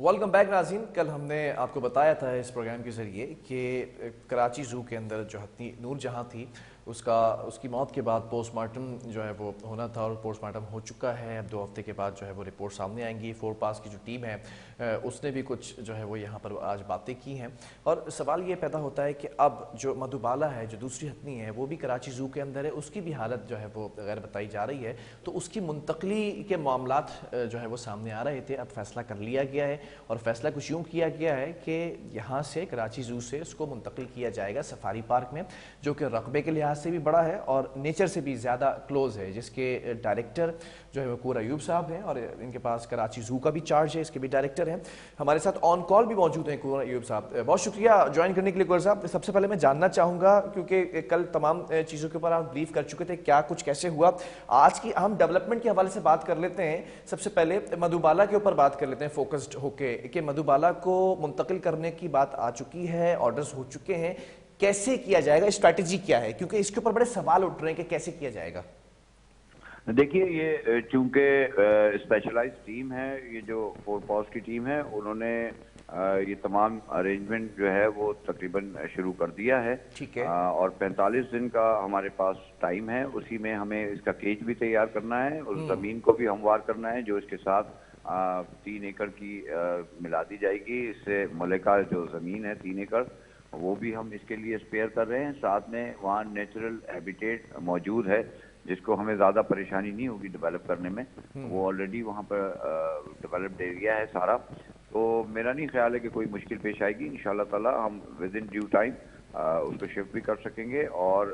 Welcome back नाज़रीन। कल हमने आपको बताया था इस प्रोग्राम के ज़रिए कि कराची ज़ू के अंदर जो हथनी नूर जहाँ थी उसकी मौत के बाद पोस्टमार्टम जो है वो होना था और पोस्टमार्टम हो चुका है। अब 2 हफ्ते के बाद जो है वो रिपोर्ट सामने आएंगी। फोरपास की जो टीम है उसने भी कुछ जो है वो यहाँ पर आज बातें की हैं और सवाल ये पैदा होता है कि अब जो मधुबाला है, जो दूसरी हथनी है, वो भी कराची ज़ू के अंदर है, उसकी भी हालत जो है वो गैर बताई जा रही है। तो उसकी मुंतकली के मामलात जो है वो सामने आ रहे थे। अब फैसला कर लिया गया है और फैसला कुछ यूँ किया गया है कि यहाँ से कराची ज़ू से उसको मुंतकिल किया जाएगा सफारी पार्क में, जो कि रकबे के लिहाज से भी बड़ा है और नेचर से भी ज़्यादा क्लोज है, जिसके डायरेक्टर जो है वो कूर अयूब साहब हैं और इनके पास कराची ज़ू का भी चार्ज है, इसके भी डायरेक्टर हैं। हमारे साथ ऑन कॉल भी मौजूद हैं कूर अयूब साहब। बहुत शुक्रिया ज्वाइन करने के लिए कूर साहब। सबसे पहले मैं जानना चाहूँगा, क्योंकि कल तमाम चीज़ों के ऊपर आप ब्रीफ कर चुके थे, क्या कुछ कैसे हुआ, आज की अहम डेवलपमेंट के हवाले से बात कर लेते हैं। सबसे पहले मधुबाला के ऊपर बात कर लेते हैं फोकस्ड होके कि मधुबाला को मुंतकिल करने की बात आ चुकी है, ऑर्डर्स हो चुके हैं, कैसे किया जाएगा, स्ट्रैटेजी क्या है, क्योंकि इसके ऊपर बड़े सवाल उठ रहे हैं कि कैसे किया जाएगा। देखिए, ये चूंकि स्पेशलाइज्ड टीम है, ये जो फोरपास की टीम है, उन्होंने ये तमाम अरेंजमेंट जो है वो तकरीबन शुरू कर दिया है। ठीक है। और 45 दिन का हमारे पास टाइम है, उसी में हमें इसका केज भी तैयार करना है, उस ज़मीन को भी हमवार करना है जो इसके साथ 3 एकड़ की मिला दी जाएगी। इससे मलिका जो ज़मीन है 3 एकड़, वो भी हम इसके लिए स्पेयर कर रहे हैं। साथ में वहाँ नेचुरल हैबिटेट मौजूद है जिसको हमें ज़्यादा परेशानी नहीं होगी डेवलप करने में। वो ऑलरेडी वहाँ पर डेवलप्ड एरिया है सारा, तो मेरा नहीं ख्याल है कि कोई मुश्किल पेश आएगी। इंशाल्लाह ताला हम विद इन ड्यू टाइम उसको शिफ्ट भी कर सकेंगे और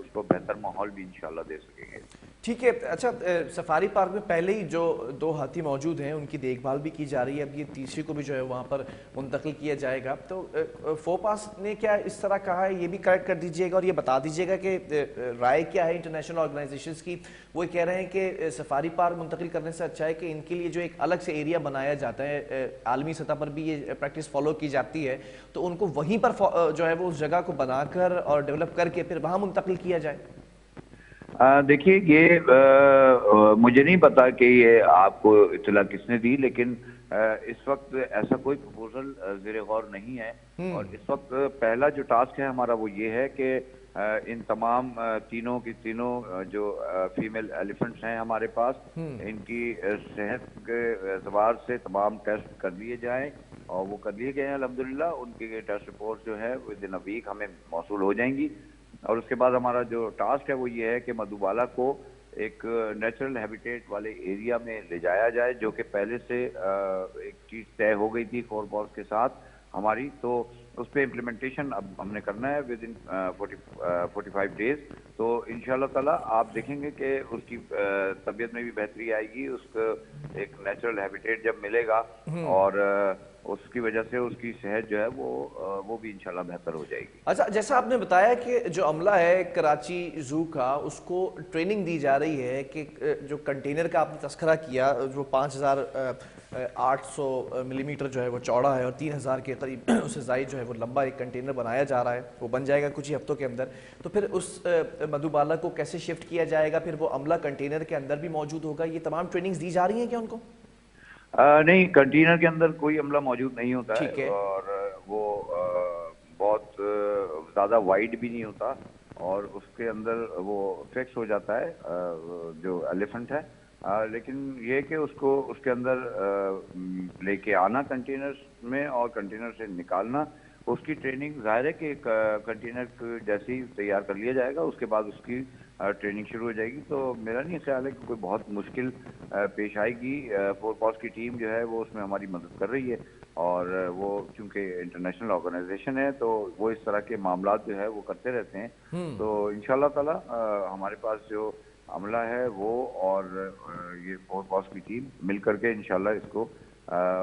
उसको बेहतर माहौल भी इंशाल्लाह दे सकेंगे। ठीक है। अच्छा, सफारी पार्क में पहले ही जो 2 हाथी मौजूद हैं उनकी देखभाल भी की जा रही है, अब ये तीसरी को भी जो है वहाँ पर मुंतकिल किया जाएगा। तो फोरपास ने क्या इस तरह कहा है, ये भी करेक्ट कर दीजिएगा और ये बता दीजिएगा कि राय क्या है इंटरनेशनल ऑर्गेनाइजेशंस की। वो कह रहे हैं कि सफारी पार्क मुंतकिल करने से अच्छा है कि इनके लिए जो एक अलग से एरिया बनाया जाता है, आलमी सतह पर भी ये प्रैक्टिस फॉलो की जाती है, तो उनको वहीं पर जो है वो उस जगह को बनाकर और डेवलप करके फिर वहाँ मुंतकिल किया जाए। देखिए, ये मुझे नहीं पता कि ये आपको इत्तला किसने दी, लेकिन इस वक्त ऐसा कोई प्रपोजल ज़ेरे गौर नहीं है। और इस वक्त पहला जो टास्क है हमारा वो ये है कि इन तमाम तीनों की तीनों जो फीमेल एलिफेंट्स हैं हमारे पास, इनकी सेहत के एतबार से तमाम टेस्ट कर लिए जाएं और वो कर लिए गए हैं अल्हम्दुलिल्लाह। उनकी टेस्ट रिपोर्ट जो है विद इन अ वीक हमें मौसूल हो जाएंगी। और उसके बाद हमारा जो टास्क है वो ये है कि मधुबाला को एक नेचुरल हैबिटेट वाले एरिया में ले जाया जाए, जो कि पहले से एक चीज़ तय हो गई थी फोरपास के साथ हमारी। तो उस पर इम्प्लीमेंटेशन अब हमने करना है विद इन 45 डेज। तो इंशाल्लाह ताला आप देखेंगे कि उसकी तबीयत में भी बेहतरी आएगी, उसको एक नेचुरल हैबिटेट जब मिलेगा और उसकी वजह से उसकी सेहत जो है वो भी इंशाल्लाह बेहतर हो जाएगी। अच्छा, जैसा आपने बताया कि जो अमला है कराची ज़ू का, उसको ट्रेनिंग दी जा रही है कि जो कंटेनर का आपने तस्करा किया, जो 5800 मिलीमीटर जो है वो चौड़ा है और 3000 के करीब उससे ज़ायद जो है वो लंबा एक कंटेनर बनाया जा रहा है, वो बन जाएगा कुछ ही हफ्तों के अंदर। तो फिर उस मधुबाला को कैसे शिफ्ट किया जाएगा, फिर वो अमला कंटेनर के अंदर भी मौजूद होगा, ये तमाम ट्रेनिंग्स दी जा रही हैं क्या उनको? नहीं, कंटेनर के अंदर कोई अमला मौजूद नहीं होता है और वो बहुत ज़्यादा वाइड भी नहीं होता और उसके अंदर वो फिक्स हो जाता है जो एलिफेंट है। लेकिन ये कि उसको उसके अंदर लेके आना कंटेनर में और कंटेनर से निकालना, उसकी ट्रेनिंग ज़ाहिर है कि कंटेनर जैसे ही तैयार कर लिया जाएगा उसके बाद उसकी ट्रेनिंग शुरू हो जाएगी। तो मेरा नहीं ख्याल है कि कोई बहुत मुश्किल पेश आएगी। फोरपास की टीम जो है वो उसमें हमारी मदद कर रही है और वो चूंकि इंटरनेशनल ऑर्गेनाइजेशन है तो वो इस तरह के मामलात जो है वो करते रहते हैं। तो इंशाल्लाह ताला हमारे पास जो अमला है वो और ये फोरपास की टीम मिल करके इंशाल्लाह इसको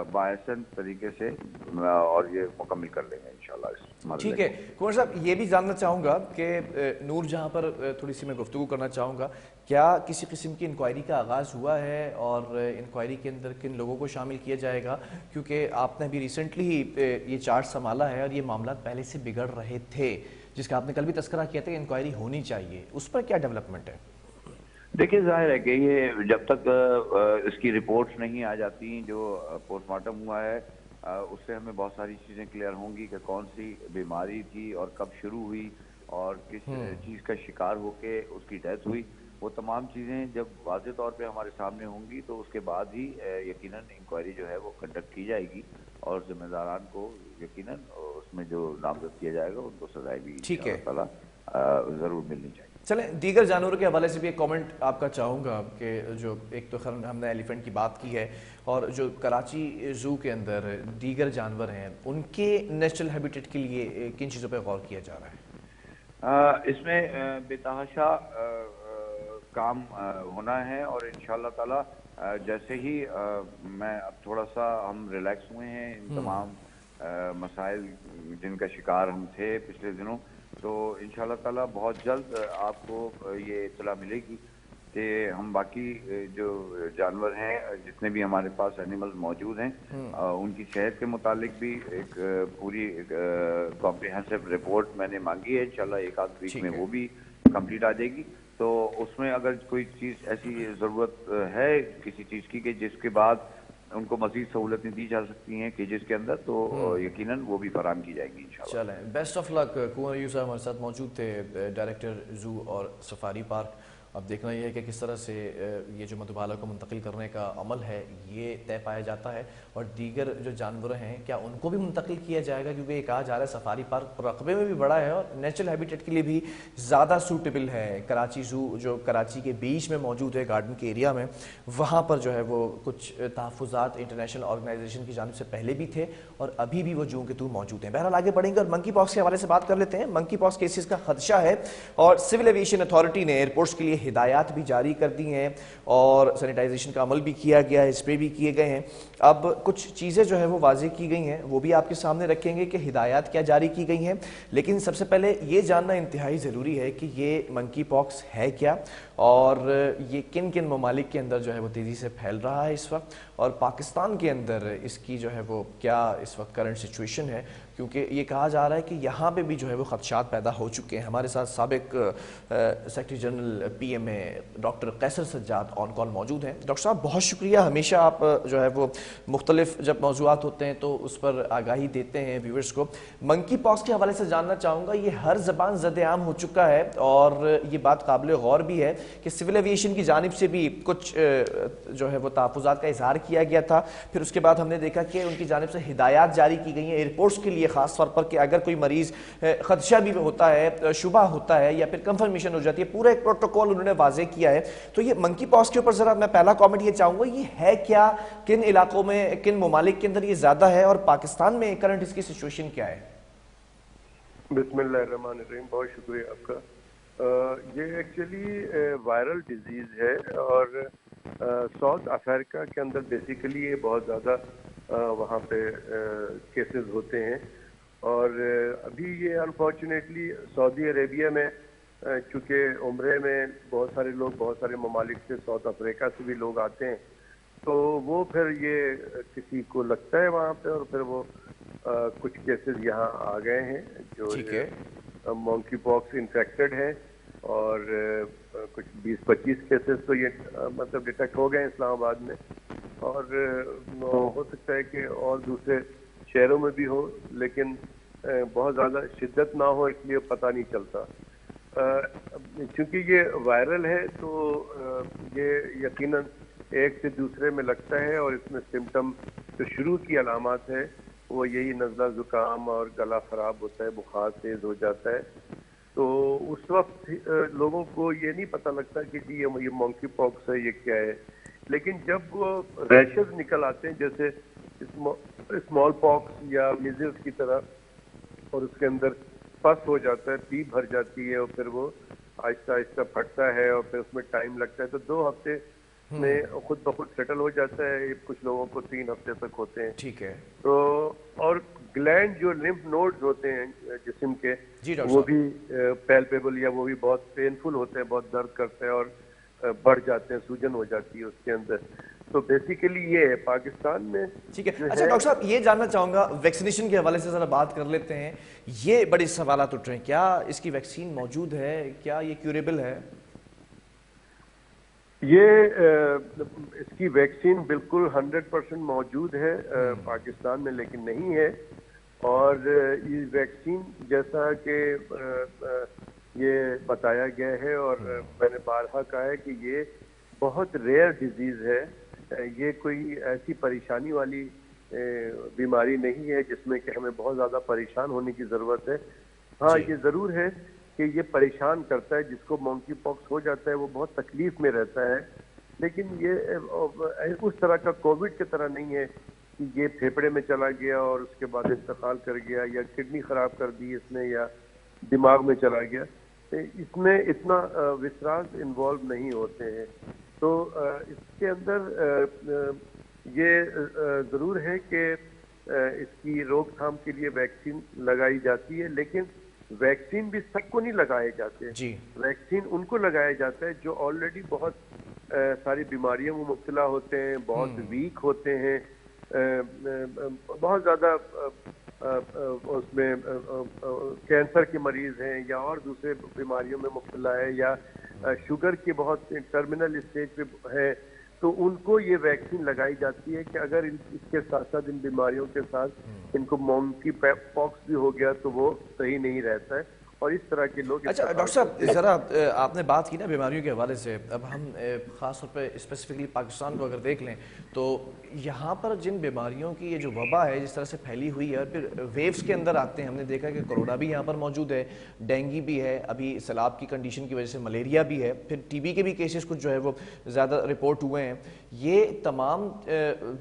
बायसन तरीके से और ये मुकम्मल कर लेंगे इंशाल्लाह। ठीक है कुंवर साहब, ये भी जानना चाहूँगा कि नूर जहाँ पर थोड़ी सी मैं गुफ्तगू करना चाहूँगा, क्या किसी किस्म की इंक्वायरी का आगाज़ हुआ है और इंक्वायरी के अंदर किन लोगों को शामिल किया जाएगा, क्योंकि आपने अभी रिसेंटली ही ये चार्ज संभाला है और ये मामला पहले से बिगड़ रहे थे, जिसका आपने कल भी तस्करा किया था कि इंक्वायरी होनी चाहिए, उस पर क्या डेवलपमेंट है? देखिए, जाहिर है कि ये जब तक इसकी रिपोर्ट्स नहीं आ जाती जो पोस्टमार्टम हुआ है اس سے ہمیں بہت ساری چیزیں کلیئر ہوں گی کہ کون سی بیماری تھی اور کب شروع ہوئی اور کس چیز کا شکار ہو کے اس کی ڈیتھ ہوئی. وہ تمام چیزیں جب واضح طور پہ ہمارے سامنے ہوں گی تو اس کے بعد ہی یقیناً انکوائری جو ہے وہ کنڈکٹ کی جائے گی اور ذمہ داران کو یقیناً اس میں جو نامزد کیا جائے گا ان کو سزائے بھی ٹھیک ہے انشاءاللہ تعالیٰ ضرور ملنی چاہیے. چلیں دیگر جانوروں کے حوالے سے بھی ایک کامنٹ آپ کا چاہوں گا کہ جو ایک تو خیر ہم نے ایلیفنٹ کی بات کی ہے اور جو کراچی زو کے اندر دیگر جانور ہیں ان کے نیچرل ہیبیٹیٹ کے لیے کن چیزوں پہ غور کیا جا رہا ہے؟ اس میں بے تحاشا کام ہونا ہے اور انشاءاللہ تعالیٰ جیسے ہی میں اب تھوڑا سا ہم ریلیکس ہوئے ہیں ان تمام مسائل جن کا شکار ہم تھے پچھلے دنوں تو انشاءاللہ تعالیٰ بہت جلد آپ کو یہ اطلاع ملے گی کہ ہم باقی جو جانور ہیں جتنے بھی ہمارے پاس اینیمل موجود ہیں ان کی صحت کے متعلق بھی ایک پوری کمپریہنسو رپورٹ میں نے مانگی ہے. انشاءاللہ ایک آدھ ویک میں وہ بھی کمپلیٹ آ جائے گی. تو اس میں اگر کوئی چیز ایسی ضرورت ہے کسی چیز کی کہ جس کے بعد ان کو مزید سہولتیں دی جا سکتی ہیں کیجز کے اندر تو یقیناً وہ بھی فراہم کی جائیں گی انشاءاللہ. چلیں بیسٹ آف لک. کنور ایوب صاحب ہمارے ساتھ موجود تھے, ڈائریکٹر زو اور سفاری پارک. اب دیکھنا یہ ہے کہ کس طرح سے یہ جو مدھوبالا کو منتقل کرنے کا عمل ہے یہ طے پایا جاتا ہے اور دیگر جو جانور ہیں کیا ان کو بھی منتقل کیا جائے گا, کیونکہ یہ کہا جا رہا ہے سفاری پارک رقبے میں بھی بڑا ہے اور نیچرل ہیبیٹیٹ کے لیے بھی زیادہ سوٹیبل ہے. کراچی زو جو کراچی کے بیچ میں موجود ہے گارڈن کے ایریا میں, وہاں پر جو ہے وہ کچھ تحفظات انٹرنیشنل آرگنائزیشن کی جانب سے پہلے بھی تھے اور ابھی بھی وہ جوں کے تو موجود ہیں. بہرحال آگے بڑھیں گے اور منکی پاکس کے حوالے سے بات کر لیتے ہیں. منکی پاکس کیسز کا خدشہ ہے اور سول ایویشن اتھارٹی نے ایئرپورٹس کے لیے ہدایات بھی جاری کر دی ہیں اور سینیٹائزیشن کا عمل بھی کیا گیا ہے, اسپرے بھی کیے گئے ہیں. اب کچھ چیزیں جو ہے وہ واضح کی گئی ہیں وہ بھی آپ کے سامنے رکھیں گے کہ ہدایات کیا جاری کی گئی ہیں, لیکن سب سے پہلے یہ جاننا انتہائی ضروری ہے کہ یہ منکی پاکس ہے کیا اور یہ کن کن ممالک کے اندر جو ہے وہ تیزی سے پھیل رہا ہے اس وقت اور پاکستان کے اندر اس کی جو ہے وہ کیا اس وقت کرنٹ سچویشن ہے, کیونکہ یہ کہا جا رہا ہے کہ یہاں پہ بھی جو ہے وہ خدشات پیدا ہو چکے ہیں. ہمارے ساتھ سابق سیکرٹری جنرل پی ایم اے ڈاکٹر قیصر سجاد آن کال موجود ہیں. ڈاکٹر صاحب بہت شکریہ, ہمیشہ آپ جو ہے وہ مختلف جب موضوعات ہوتے ہیں تو اس پر آگاہی دیتے ہیں ویورز کو. منکی پاکس کے حوالے سے جاننا چاہوں گا, یہ ہر زبان زد عام ہو چکا ہے اور یہ بات قابل غور بھی ہے کہ سول ایویشن کی جانب سے بھی کچھ جو ہے وہ تحفظات کا اظہار کیا گیا تھا, پھر اس کے بعد ہم نے دیکھا کہ ان کی جانب سے ہدایات جاری کی گئی ہیں ایئرپورٹس کے لیے خاص طور پر کہ اگر کوئی مریض خدشہ بھی ہوتا ہے, شبہ ہوتا ہے یا پھر کنفرمیشن ہو جاتی ہے, پورا ایک پروٹوکول انہوں نے واضح کیا ہے. تو یہ منکی پاکس کے اوپر ذرا میں پہلا کامنٹ یہ چاہوں گا, یہ ہے کیا, کن علاقوں میں کن ممالک کے اندر یہ زیادہ ہے اور پاکستان میں کرنٹ اس کی سچویشن کیا ہے؟ بسم اللہ الرحمن الرحیم. بہت شکریہ آپ کا. یہ ایکچولی وائرل ڈیزیز ہے اور ساؤتھ افریقہ کے اندر بیسیکلی یہ بہت زیادہ وہاں پہ کیسز ہوتے ہیں اور ابھی یہ انفارچونیٹلی سعودی عربیہ میں چونکہ عمرے میں بہت سارے لوگ بہت سارے ممالک سے ساؤتھ افریقہ سے بھی لوگ آتے ہیں تو وہ پھر یہ کسی کو لگتا ہے وہاں پہ اور پھر وہ کچھ کیسز یہاں آ گئے ہیں جو منکی پاکس انفیکٹڈ ہیں اور کچھ 20-25 کیسز تو یہ مطلب ڈیٹیکٹ ہو گئے ہیں اسلام آباد میں اور ہو سکتا ہے کہ اور دوسرے شہروں میں بھی ہو لیکن بہت زیادہ شدت نہ ہو اس لیے پتہ نہیں چلتا. چونکہ یہ وائرل ہے تو یہ یقیناً ایک سے دوسرے میں لگتا ہے اور اس میں سمٹم جو شروع کی علامات ہے وہ یہی نزلہ زکام اور گلا خراب ہوتا ہے, بخار تیز ہو جاتا ہے. تو اس وقت لوگوں کو یہ نہیں پتہ لگتا کہ جی یہ منکی پاکس ہے یہ کیا ہے, لیکن جب وہ ریشز نکل آتے ہیں جیسے اسمال پاکس یا میزلز کی طرح اور اس کے اندر پس ہو جاتا ہے, پیپ بھر جاتی ہے اور پھر وہ آہستہ آہستہ پھٹتا ہے اور پھر اس میں ٹائم لگتا ہے تو 2 ہفتے میں خود بخود سیٹل ہو جاتا ہے. کچھ لوگوں کو 3 ہفتے تک ہوتے ہیں. ٹھیک ہے. تو اور گلینڈ جو لمف نوڈز ہوتے ہیں جسم کے وہ بھی پیلپیبل یا وہ بھی بہت پینفل ہوتے ہیں, بہت درد کرتے ہیں اور بڑھ جاتے ہیں, سوجن ہو جاتی ہے اس کے اندر. تو بیسیکلی یہ ہے پاکستان میں. ٹھیک ہے. اچھا ڈاکٹر صاحب یہ جاننا چاہوں گا ویکسینیشن کے حوالے سے ذرا بات کر لیتے ہیں. یہ بڑے سوالات اٹھ رہے ہیں, کیا اس کی ویکسین موجود ہے, کیا یہ کیوریبل ہے؟ یہ اس کی ویکسین بالکل 100% موجود ہے پاکستان میں، لیکن نہیں ہے. اور یہ ویکسین جیسا کہ یہ بتایا گیا ہے اور میں نے بارہا کہا ہے کہ یہ بہت ریئر ڈیزیز ہے. یہ کوئی ایسی پریشانی والی بیماری نہیں ہے جس میں کہ ہمیں بہت زیادہ پریشان ہونے کی ضرورت ہے. ہاں یہ ضرور ہے کہ یہ پریشان کرتا ہے. جس کو مونکی پاکس ہو جاتا ہے وہ بہت تکلیف میں رہتا ہے، لیکن یہ اس طرح کا کووڈ کی طرح نہیں ہے کہ یہ پھیپڑے میں چلا گیا اور اس کے بعد انتقال کر گیا، یا کڈنی خراب کر دی اس نے، یا دماغ میں چلا گیا. اس میں اتنا وسراس انوالو نہیں ہوتے ہیں. تو اس کے اندر یہ ضرور ہے کہ اس کی روک تھام کے لیے ویکسین لگائی جاتی ہے، لیکن ویکسین بھی سب کو نہیں لگائے جاتے. ویکسین ان کو لگایا جاتا ہے جو آلریڈی بہت ساری بیماریوں میں مبتلا ہوتے ہیں، بہت ویک ہوتے ہیں، بہت زیادہ اس میں کینسر کے مریض ہیں، یا اور دوسرے بیماریوں میں مبتلا ہے، یا شوگر کے بہت ٹرمینل اسٹیج پہ ہے. تو ان کو یہ ویکسین لگائی جاتی ہے کہ اگر اس کے ساتھ ساتھ ان بیماریوں کے ساتھ ان کو مونکی پاکس بھی ہو گیا تو وہ صحیح نہیں رہتا ہے. اور اس طرح کے لوگ. اچھا ڈاکٹر صاحب، ذرا آپ نے بات کی نا بیماریوں کے حوالے سے، اب ہم خاص طور پہ اسپیسیفکلی پاکستان کو اگر دیکھ لیں تو یہاں پر جن بیماریوں کی یہ جو وبا ہے جس طرح سے پھیلی ہوئی ہے، اور پھر ویوز کے اندر آتے ہیں، ہم نے دیکھا کہ کرونا بھی یہاں پر موجود ہے، ڈینگی بھی ہے، ابھی سیلاب کی کنڈیشن کی وجہ سے ملیریا بھی ہے، پھر ٹی بی کے بھی کیسز کچھ جو ہے وہ زیادہ رپورٹ ہوئے ہیں. یہ تمام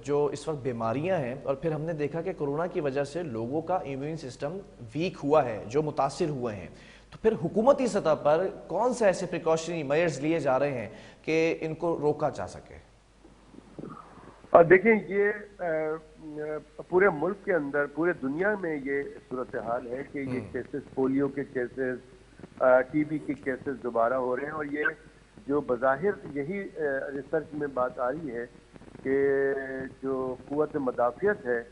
جو اس وقت بیماریاں ہیں، اور پھر ہم نے دیکھا کہ کرونا کی وجہ سے لوگوں کا امیون سسٹم ویک ہوا ہے، جو متاثر ہوئے ہیں. تو پھر حکومتی سطح پر کون سے ایسے پریکاشنری میئرز لیے جا رہے ہیں کہ ان کو روکا جا سکے؟ دیکھیں، یہ پورے ملک کے اندر، پورے دنیا میں یہ صورتحال ہے کہ یہ کیسز، پولیو کے کیسز، ٹی بی کے کیسز دوبارہ ہو رہے ہیں. اور یہ جو بظاہر یہی ریسرچ میں بات آ رہی ہے کہ جو قوت مدافعت ہے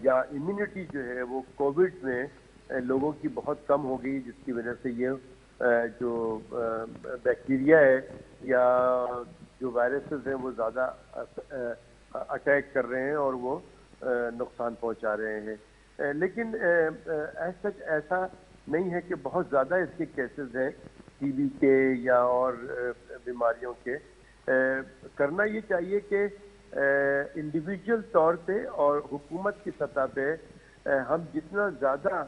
یا امیونٹی جو ہے وہ کووڈ میں لوگوں کی بہت کم ہو گئی، جس کی وجہ سے یہ جو بیکٹیریا ہے یا جو وائرسز ہیں وہ زیادہ اٹیک کر رہے ہیں اور وہ نقصان پہنچا رہے ہیں. لیکن ایسا نہیں ہے کہ بہت زیادہ اس کے کیسز ہیں ٹی بی کے یا اور بیماریوں کے. کرنا یہ چاہیے کہ انڈیویجول طور پہ اور حکومت کی سطح پہ ہم جتنا زیادہ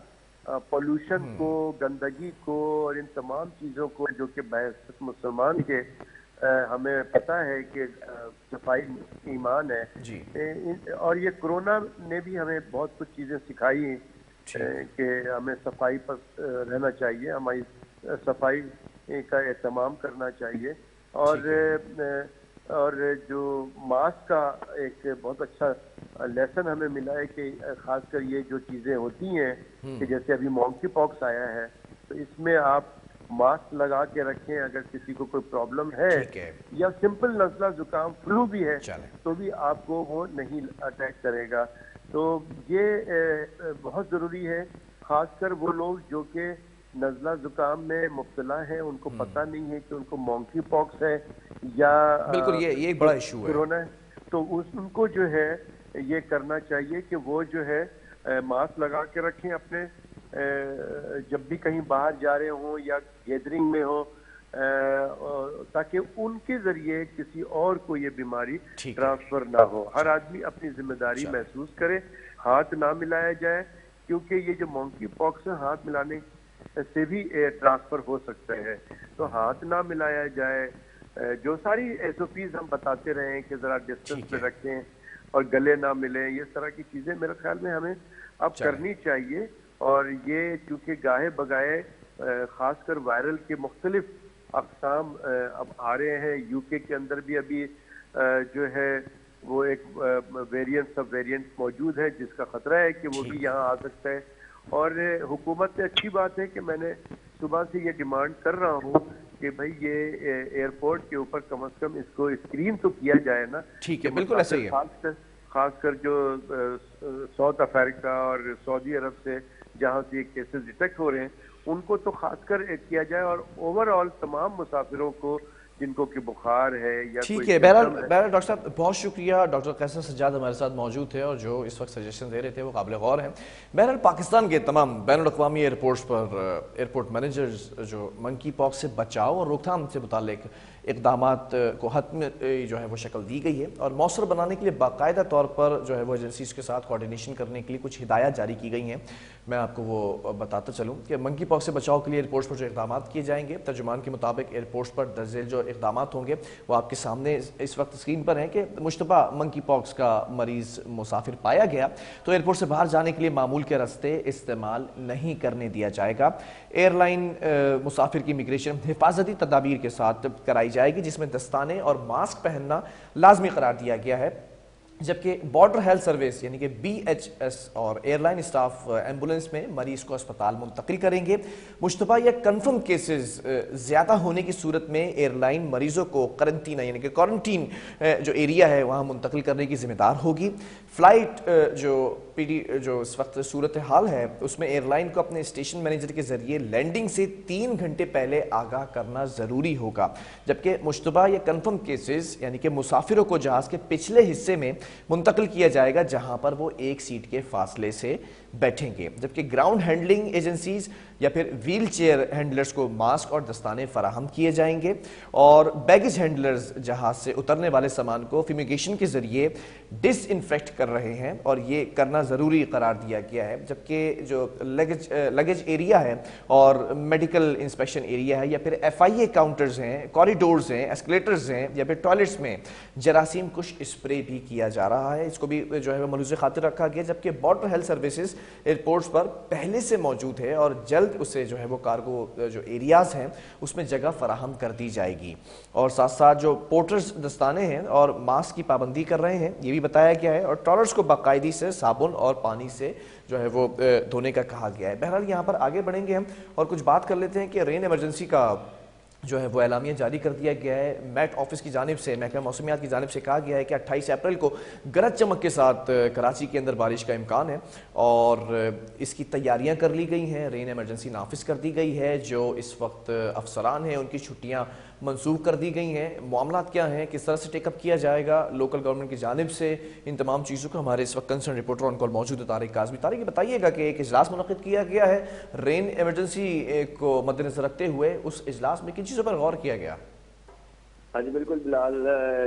پولوشن کو، گندگی کو اور ان تمام چیزوں کو جو کہ بحیثیت مسلمان کے ہمیں پتہ ہے کہ صفائی ایمان ہے. اور یہ کرونا نے بھی ہمیں بہت کچھ چیزیں سکھائی کہ ہمیں صفائی پر رہنا چاہیے، ہماری صفائی کا اہتمام کرنا چاہیے. اور جو ماسک کا ایک بہت اچھا لیسن ہمیں ملا ہے کہ خاص کر یہ جو چیزیں ہوتی ہیں کہ جیسے ابھی مونکی پاکس آیا ہے تو اس میں آپ ماسک لگا کے رکھیں. اگر کسی کو کوئی پرابلم ہے یا سمپل نزلہ زکام فلو بھی ہے تو بھی آپ کو وہ نہیں اٹیک کرے گا. تو یہ بہت ضروری ہے، خاص کر وہ لوگ جو کہ نزلہ زکام میں مبتلا ہیں، ان کو پتہ نہیں ہے کہ ان کو مونکی پاکس ہے یا بالکل یہ ایک بڑا ایشو ہے کرونا ہے. تو ان کو جو ہے یہ کرنا چاہیے کہ وہ جو ہے ماسک لگا کے رکھیں اپنے، جب بھی کہیں باہر جا رہے ہوں یا گیدرنگ میں ہوں، تاکہ ان کے ذریعے کسی اور کو یہ بیماری ٹرانسفر نہ ہو. ہر آدمی اپنی ذمہ داری محسوس کرے، ہاتھ نہ ملایا جائے، کیونکہ یہ جو مونکی پاکس ہے ہاتھ ملانے سے بھی ٹرانسفر ہو سکتا ہے. تو ہاتھ نہ ملایا جائے، جو ساری ایس او پیز ہم بتاتے رہے ہیں کہ ذرا ڈسٹنس میں رکھیں اور گلے نہ ملیں، یہ طرح کی چیزیں میرے خیال میں ہمیں اب کرنی چاہیے. اور یہ چونکہ گاہے بگائے خاص کر وائرل کے مختلف اقسام اب آ رہے ہیں، یو کے اندر بھی ابھی جو ہے وہ ایک ویریئنٹ سب ویریئنٹ موجود ہے جس کا خطرہ ہے کہ وہ بھی یہاں آ سکتا ہے. اور حکومت سے اچھی بات ہے کہ میں نے صبح سے یہ ڈیمانڈ کر رہا ہوں کہ بھائی یہ ایئرپورٹ کے اوپر کم از کم اس کو اسکرین تو کیا جائے نا. ٹھیک ہے، بالکل ایسا ہی ہے. خاص کر جو ساؤتھ افریقہ اور سعودی عرب سے جہاں سے یہ کیسز ڈیٹیکٹ ہو رہے ہیں ان کو تو خاص کر کیا جائے، اور اوور آل تمام مسافروں کو जिनको कि बुखार है या ठीक कोई है। बहरहाल symptom है। डॉक्टर साहब बहुत शुक्रिया। डॉक्टर कैसर सज्जाद हमारे साथ मौजूद थे और जो इस वक्त सजेशन दे रहे थे वो काबिल गौर हैं। बहरहाल पाकिस्तान के तमाम बैनुल-अक़वामी एयरपोर्ट्स पर एयरपोर्ट मैनेजर्स जो मंकी पॉक्स से बचाव और रोकथाम से मुतालिक इक़दामात को हतम जो है वो शक्ल दी गई है और मौसर बनाने के लिए बाकायदा तौर पर जो है वो एजेंसीज़ के साथ कोऑर्डिनेशन करने के लिए कुछ हिदायत जारी की गई हैं। मैं आपको वो बताता चलूँ कि मंकी पॉक्स से बचाव के लिए एयरपोर्ट्स पर जो इक़दामात किए जाएंगे, तर्जुमान के मुताबिक एयरपोर्ट्स पर दर्ज जो इक़दामात होंगे वो आपके सामने इस वक्त स्क्रीन पर हैं कि मुश्तबा मंकी पॉक्स का मरीज़ मुसाफिर पाया गया तो एयरपोर्ट से बाहर जाने के लिए मामूल के रास्ते इस्तेमाल नहीं करने दिया जाएगा। एयरलाइन मुसाफिर की इमिग्रेशन हिफाजती तदाबीर के साथ कराई जाएगी जिसमें दस्ताने और मास्क पहनना लाजमी करार दिया गया है। जबकि बॉर्डर हेल्थ सर्विस यानी कि BHS और एयरलाइन स्टाफ एम्बुलेंस में मरीज को अस्पताल मुंतकिल करेंगे। मुश्तबा या कन्फर्म केसेस ज़्यादा होने की सूरत में एयरलाइन मरीजों को करंटीना यानी कि क्वारंटीन जो एरिया है वहाँ मुंतकिल करने की जिम्मेदार होगी। फ़्लाइट जो इस वक्त सूरत हाल है उसमें एयरलाइन को अपने स्टेशन मैनेजर के ज़रिए लैंडिंग से 3 घंटे पहले आगाह करना ज़रूरी होगा। जबकि मुश्तबा या कन्फर्म केसेस यानी कि मुसाफिरों को जहाज़ के पिछले हिस्से में मुंतकिल किया जाएगा जहां पर वो एक सीट के फासले से बैठेंगे। जबकि ग्राउंड हैंडलिंग एजेंसीज या फिर व्हील चेयर हैंडलर्स को मास्क और दस्ताने फराहम किए जाएंगे और बैगेज हैंडलर्स जहाज से उतरने वाले सामान को फ्यूमिगेशन के जरिए डिसइंफेक्ट कर रहे हैं और ये करना ज़रूरी करार दिया गया है। जबकि जो लगेज एरिया है और मेडिकल इंस्पेक्शन एरिया है या फिर FIA काउंटर्स हैं, कॉरिडोर्स हैं, एस्केलेटर्स हैं या फिर टॉयलेट्स में जरासीम कुश स्प्रे भी किया जा रहा है, इसको भी जो है मलूज़ खातिर रखा गया। जबकि बॉर्डर हेल्थ सर्विसेज एयरपोर्ट्स पर पहले से मौजूद है और जल्द उसे जो है वो कार्गो जो एरियाज हैं उसमें जगह फराहम कर दी जाएगी। और साथ साथ जो पोर्टर्स दस्ताने हैं और मास्क की पाबंदी कर रहे हैं ये भी बताया गया है और ट्रॉलर्स को बाकायदी से साबुन और पानी से जो है वो धोने का कहा गया है। बहरहाल यहाँ पर आगे बढ़ेंगे हम और कुछ बात कर लेते हैं कि रेन इमरजेंसी का जो है वो एलामिया जारी कर दिया गया है। मेट ऑफिस की जानिब से, महकमा मौसमियात की जानिब से कहा गया है कि 28 अप्रैल को गरज चमक के साथ कराची के अंदर बारिश का इम्कान है और इसकी तैयारियां कर ली गई हैं। रेन इमरजेंसी नाफिज कर दी गई है। जो इस वक्त अफसरान हैं उनकी छुट्टियां मंसूख कर दी गई हैं। मामलात क्या हैं, किस तरह से टेकअप किया जाएगा लोकल गवर्नमेंट की जानिब से, इन तमाम चीज़ों को हमारे इस वक्त कंसर्न रिपोर्टर ऑन कॉल मौजूद है तारिक काज़मी। तारिक बताइएगा कि एक इजलास मुनक़िद किया गया है रेन इमरजेंसी को मद्देनजर रखते हुए, उस इजलास में किन चीज़ों पर गौर किया गया? हाँ जी बिल्कुल बिलाल,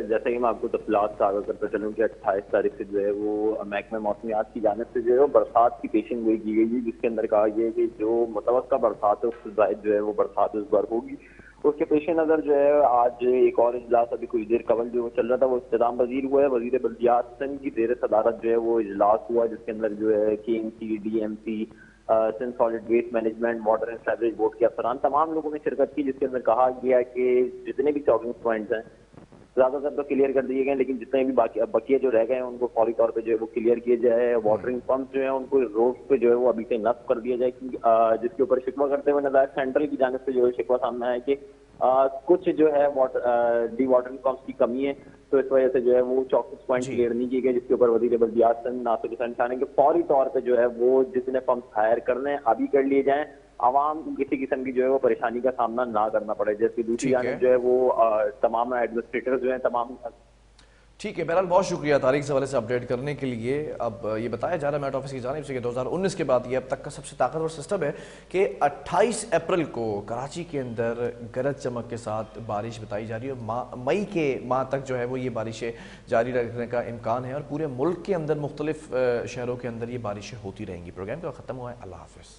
जैसे कि मैं आपको तफसीलात साझा करता चलूँ कि 28 तारीख से जो है वो महकमा मौसमियात की जानिब से जो है बरसात की पेशन गोई की गई है, जिसके अंदर कहा गया है कि जो मुतवक्का बरसात है उससे ज़ायद जो है वो बरसात इस बार होगी। उसके पेश नज़र जो है आज एक और इजलास अभी कुछ देर कबल जो चल रहा था वो इस्तेदाम पजीर हुआ है। वजीर बल्दियात की ज़ेर सदारत जो है वो इजलास हुआ जिसके अंदर जो है KMC, DMC, Sindh solid waste management, water and sewerage board के अफसरान तमाम लोगों ने शिरकत की, जिसके अंदर कहा गया कि जितने भी चॉकिंग पॉइंट्स हैं ज़्यादातर तो क्लियर कर दिए गए, लेकिन जितने भी बकिया जो रह गए हैं उनको फौरी तौर पे जो है वो क्लियर किए जाए। वाटरिंग पंप जो है उनको रोड पे जो है वो अभी से नस्ब कर दिया जाए, जिसके ऊपर शिकवा करते हुए नजर सेंट्रल की जानिब से जो है शिकवा सामने है कि कुछ जो है डी वाटरिंग पंप्स की कमी है, तो इस वजह से जो है वो चौकीस पॉइंट क्लियर नहीं किए गए, जिसके ऊपर वजीर बल्दियात नासिर हुसैन खान के फौरी तौर पे जो है वो जितने पंप हायर करने अभी कर लिए जाएं, आवाम को किसी किस्म की जो है वो परेशानी का सामना ना करना पड़े। जैसे दूसरी जानिब जो है वो तमाम एडमिनिस्ट्रेटर जो है तमाम ठीक है। बहरहाल बहुत शुक्रिया तारीख से हवाले से अपडेट करने के लिए। अब ये बताया जा रहा है मेट ऑफिस की जानिब से कि 2019 के बाद ये अब तक का सबसे ताकतवर सिस्टम है कि 28 अप्रैल को कराची के अंदर गरज चमक के साथ बारिश बताई जा रही है। मई के माह तक जो है वो ये बारिशें जारी रखने का इम्कान है और पूरे मुल्क के अंदर मुख्तलिफ शहरों के अंदर ये बारिशें होती रहेंगी। प्रोग्राम का ख़त्म हुआ है। अल्लाह हाफ़िज़।